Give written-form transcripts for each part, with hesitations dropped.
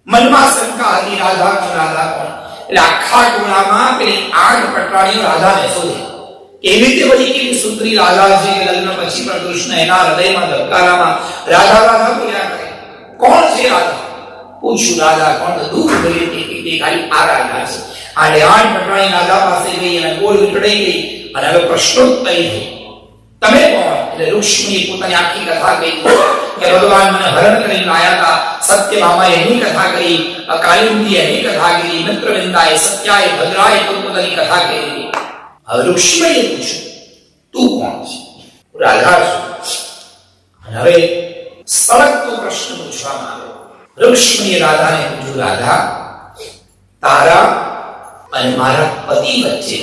મનમાં શંકા હતી, રાધા કોણ, રાધા કોણ? એટલે આખા ટોળામાં પેલી 8 પટરાણીઓ રાધાને શોધે. એવી રીતે બધી કેવી સુંદરી રાધા છે કે લગ્ન પછી પણ કૃષ્ણ એના હૃદયમાં ધબકારામાં રાધા રાધા બોલ્યા કરે. કોણ છે રાધા? પૂછ્યું રાધા કોણ? તો દૂર બોલી તે ખાલી આ રાધા છે. આડે 8 પટરાણી રાધા પાસે ગઈ અને ગોળ વીંટળાઈ ગઈ અને હવે પ્રશ્નોત્તરી થઈ. તમે કોણ? એટલે ઋષિમુનિ પોતાની આખી કથા કહી કે ભગવાન મને હરણ કરીને લાયા હતા. સત્યભામાએ એની કથા કરી, કાલિંદીએ એની કથા કરી, મિત્રવિંદાએ, સત્યાએ, ભદ્રાએ પોતાની કથા કરી. હવે ઋષિમુનિએ પૂછ્યું તું કોણ છે? રાધા છું. અને હવે સળગતો પ્રશ્ન પૂછવામાં આવ્યો. ઋષિમુનિએ રાધાને પૂછ્યું રાધા તારા અને મારા પતિ વચ્ચે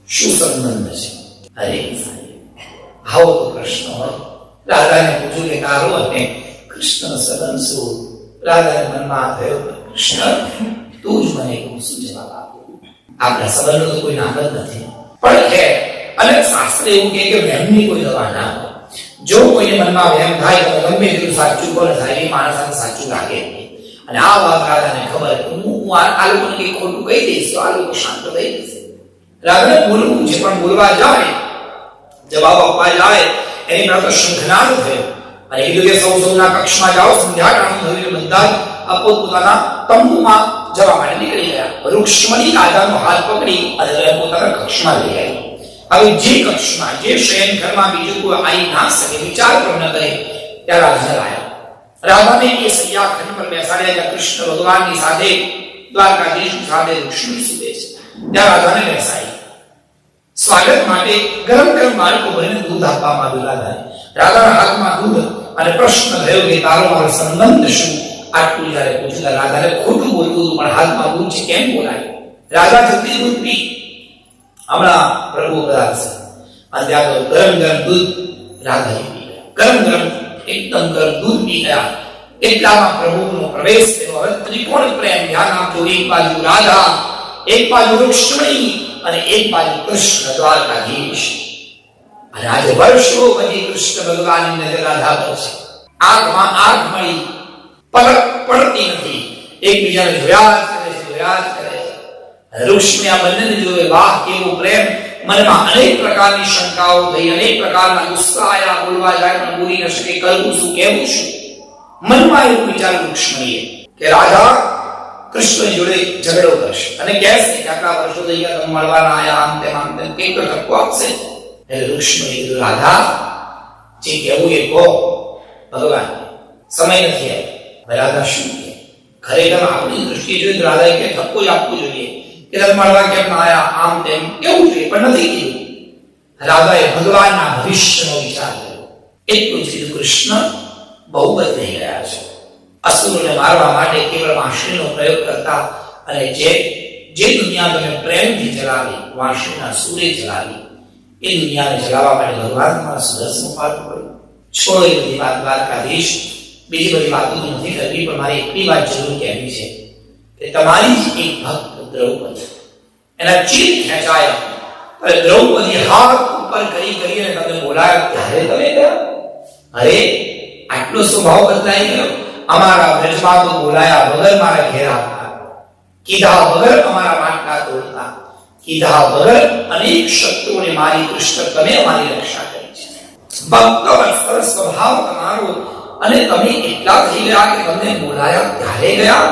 શું સંબંધ છે? અરે આવો તો પ્રશ્ન હોય. રાધાને પૂછ્યું કે તારો અને કૃષ્ણ સંબંધ શું? રાધાને મનમાં થયો કૃષ્ણ તું જ મને શું જવાબ આપો? આપણા સંબંધનો તો કોઈ નામ જ નથી. પણ છે અને શાસ્ત્ર એવું કહે કે વહેમની કોઈ દવા ના હોય. જો કોઈને મનમાં વહેમ થાય તો ગમે તેટલું સાચું પણ થાય એ માણસને સાચું લાગે. અને આ વાત રાધાને ખબર હું આ લોકોને કંઈ ખોટું કહી દઈશ તો આ લોકો શાંત થઈ જશે. રાધાને બોલવું છે પણ બોલવા જાય, જવાબ આપવા જાય એની પ્રત્યે શંખનાદ થયો અને કીધું કે સૌના કક્ષમાં જાઓ. સંધ્યાકાળનું થયું બધા જ પોતપોતાના તંબુમાં જવા માટે નીકળી ગયા. ઋષિમુનિ રાધાનો હાથ પકડી અને પોતાના કક્ષમાં લઈ આવી. હવે જે કક્ષમાં જે શયન ઘરમાં બીજું કોઈ આવી ના શકે વિચાર પણ ન કરે ત્યાં રાધા લાયા. રાધાને એ સૈયા ખંડ પર બેસાડ્યા જ્યાં કૃષ્ણ ભગવાનની સાથે દ્વારકાધીશની સાથે ઋષિમુનિ સૂતે છે. ત્યાં રાધાને બેસાડી સ્વાગત માટે ગરમ ગરમ બાળકો ભરીને દૂધ આપવામાં આવ્યું રાધાને. રાધાના હાથમાં દૂધ અને પ્રશ્ન થયો કે તારો મારો સંબંધ શું? આટલું જયારે પૂછતા રાધાને ખોટું બોલતું હતું પણ હાથમાં દૂધ છે કેમ બોલાય? રાધા જલ્દી દૂધ પી. હમણાં પ્રભુ પધારશે અને ત્યાં તો ગરમ ગરમ દૂધ રાધાએ પી ગયા. ગરમ ગરમ એકદમ ગરમ દૂધ પી ગયા. એટલામાં પ્રભુનો પ્રવેશ થયો. હવે ત્રિકોણ પ્રેમ ધ્યાન આપજો. એક બાજુ રાધા, એક બાજુ રુક્ષ્મણી અને એક બાજુ કૃષ્ણ દ્વારકાધીશ. અને આજે વર્ષો પછી કૃષ્ણ ભગવાનની નજર રાધા પર છે. આંખમાં આંખ મળી પલક પડતી નથી. એકબીજાને જોયા કરે છે, જોયા કરે છે. ઋષિમુનિ આ બંનેને જોવે વાહ કેવો પ્રેમ. મનમાં અનેક પ્રકારની શંકાઓ થઈ, અનેક પ્રકારના ગુસ્સા આયા. બોલવા જાય પણ બોલી ન શકે. કરવું શું, કહેવું શું? મનમાં એવું વિચાર્યું ઋષિમુનિએ કે રાધા કૃષ્ણ જોડે ઝઘડો કરશે અને કહેશે કે આટલા વર્ષો થઈ ગયા તમે મળવાના આયા આમ તેમ કંઈક તો ઠપકો આપશે. એટલે ઋષિમુનિએ કીધું રાધા જે કહેવું એ કહો ભગવાન, સમય નથી આવ્યો. રાધા શું કહે? ખરેખર આપણી દૃષ્ટિએ જોઈએ તો રાધાએ કે ઠપકો જ આપવું જોઈએ કે તમે મળવા કેમ ના આયા આમ તેમ કેવું જોઈએ, પણ નથી કીધું. રાધાએ ભગવાનના ભવિષ્યનો વિચાર કર્યો. એટલું જ કીધું કૃષ્ણ બહુ બદલાઈ ગયા છે. અસુરોને મારવા માટે કેવળ વાંસળીનો પ્રયોગ કરતા અને જે દુનિયા તમે પ્રેમથી ચલાવી, વાંસળીના સૂરે ચલાવી, એ દુનિયાને ચલાવવા માટે ભગવાન તમારા સુદર્શન પાડવું પડ્યું. છોડો એ બધી વાત દ્વારકાધીશ. બીજી બધી વાતો તો નથી કરવી પણ મારી એટલી વાત જરૂર કહેવી છે કે તમારી જ એક ભક્ત દ્રૌપદી એના ચિત્ત ખેંચાયા અને દ્રૌપદી હાથ ઉપર કરી કરીને તમે બોલાયા ત્યારે તમે ગયા. અરે આટલો સ્વભાવ બદલાઈ ગયો. અમારા વ્રજમાં તો બોલાયા વગર મારા ઘેર આવતા, કીધા વગર અમારા માટલા તોડતા, કીધા વગર અનેક શત્રુઓને મારી કૃષ્ણ તમે અમારી રક્ષા કરી છે. ભક્ત સ્વભાવ તમારો અને તમે એટલા થઈ ગયા કે તમને બોલાયા ત્યારે ગયા.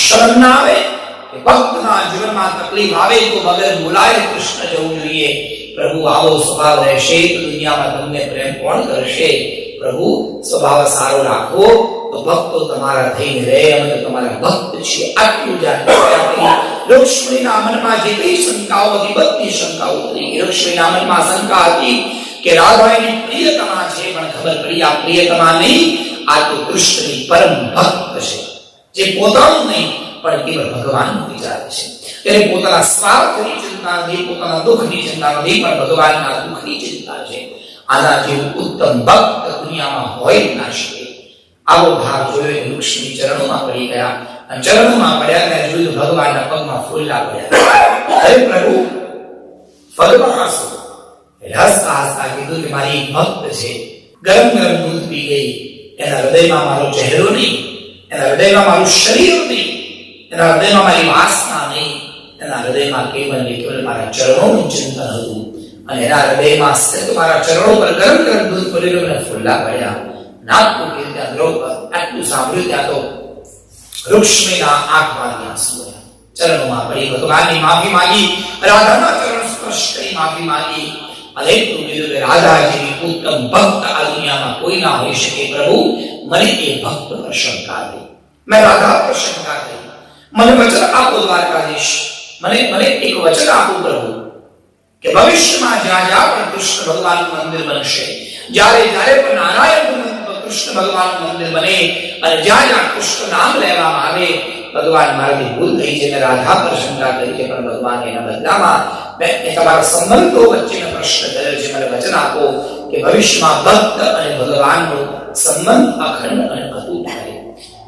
શરમ ના આવે કે ભક્તના જીવનમાં તકલીફ આવે તો વગર બોલાય કૃષ્ણ જવું જોઈએ. પ્રભુ આવો સ્વભાવ રહેશે તો દુનિયામાં તમને પ્રેમ કોણ કરશે? પ્રભુ સ્વભાવ સારો રાખો તો ભક્તો તમારા થઈને રહે. અમે તો તમારા ભક્ત છીએ. આટલું જાણ્યું. ઋષિમુનિના મનમાં જે કઈ શંકાઓ હતી બધી શંકાઓ ઉતરી ગઈ. ઋષિમુનિના મનમાં શંકા હતી કે રાધા એની પ્રિયતમા છે પણ ખબર પડી આ પ્રિયતમા નહીં, આ તો કૃષ્ણની પરમ ભક્ત છે જે પોતાનું નહીં પણ કેવળ ભગવાનનું વિચારે છે. તેને પોતાના સ્વાર્થની ચિંતા નથી, પોતાના દુઃખની ચિંતા નથી, પણ ભગવાનના દુઃખની ચિંતા છે. આના જેવું ઉત્તમ ભક્ત દુનિયામાં હોય ના શકે. આવો ભાવ જોયો વૃક્ષની ચરણોમાં પડી ગયા અને ચરણોમાં પડ્યા ત્યારે જોયું ભગવાનના પગમાં ફૂલલા પડ્યા. હે પ્રભુ પગમાં આંસુ. હસતા હસતા કીધું કે મારી એક ભક્ત છે, ગરમ ગરમ દૂધ પી ગઈ. એના હૃદયમાં મારો ચહેરો નહીં, એના હૃદયમાં મારું શરીર નહીં, એના હૃદયમાં મારી વાસના નહીં, એના હૃદયમાં કેવલ ને કેવલ મારા ચરણોનું ચિંતન હતું. અને એના હૃદયમાં સ્થિત મારા ચરણો પર ગરમ ગરમ દૂધ ભરેલું અને ફુલ્લા પડ્યા. નાક મૂકી ત્યાં દ્રૌપદ આટલું સાંભળ્યું ત્યાં તો રૂક્ષ્મીના આંખમાંથી આંસુ આવ્યા. ચરણોમાં પડી ભગવાનની માફી માંગી, રાધાના ચરણ સ્પર્શ કરી માફી માંગી. અને એટલું કીધું કે રાધાજીની ઉત્તમ ભક્ત આ દુનિયામાં કોઈ ના હોઈ શકે. પ્રભુ, મને એ ભક્ત પર શંકા થઈ, મેં રાધા પર શંકા થઈ. મને વચન આપો દ્વારકાધીશ, મને એક વચન આપો પ્રભુ કે ભવિષ્યમાં જ્યાં જ્યાં પણ કૃષ્ણ ભગવાનનું મંદિર બનશે, જ્યારે જ્યારે પણ નારાયણનું કૃષ્ણ ભગવાનનું મંદિર બને અને જ્યાં જ્યાં કૃષ્ણ નામ લેવામાં આવે, ભગવાન મારાથી ભૂલ થઈ છે, મેં રાધા પર શંકા કરી છે, પણ ભગવાન એના બદલામાં મેં તમારા સંબંધો વચ્ચેનો પ્રશ્ન કર્યો છે. મને વચન આપો કે ભવિષ્યમાં ભક્ત અને ભગવાનનો સંબંધ અખંડ અને અતૂટ થાય.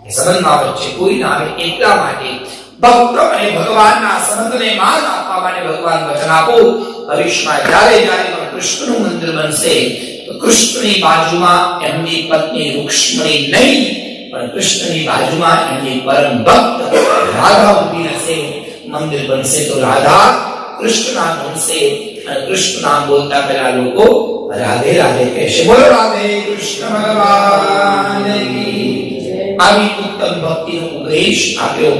એ સંબંધમાં વચ્ચે કોઈ ના આવે એટલા માટે ભક્ત અને ભગવાનના સંબંધને માન આપવા માટે ભગવાન વચન આપો, ભવિષ્યમાં જ્યારે જ્યારે પણ કૃષ્ણનું મંદિર બનશે તો કૃષ્ણની બાજુમાં એમની પત્ની રૂક્ષ્મણી નહીં, પણ કૃષ્ણની બાજુમાં એમની પરમ ભક્ત રાધા ઊભી હશે. મંદિર બનશે તો રાધા કૃષ્ણ નામ બનશે, અને કૃષ્ણ નામ બોલતા પહેલા લોકો રાધે રાધે કહેશે. બોલો રાધે કૃષ્ણ ભગવાન કી. આવી ઉત્તમ ભક્તિનો ઉપદેશ આપ્યો.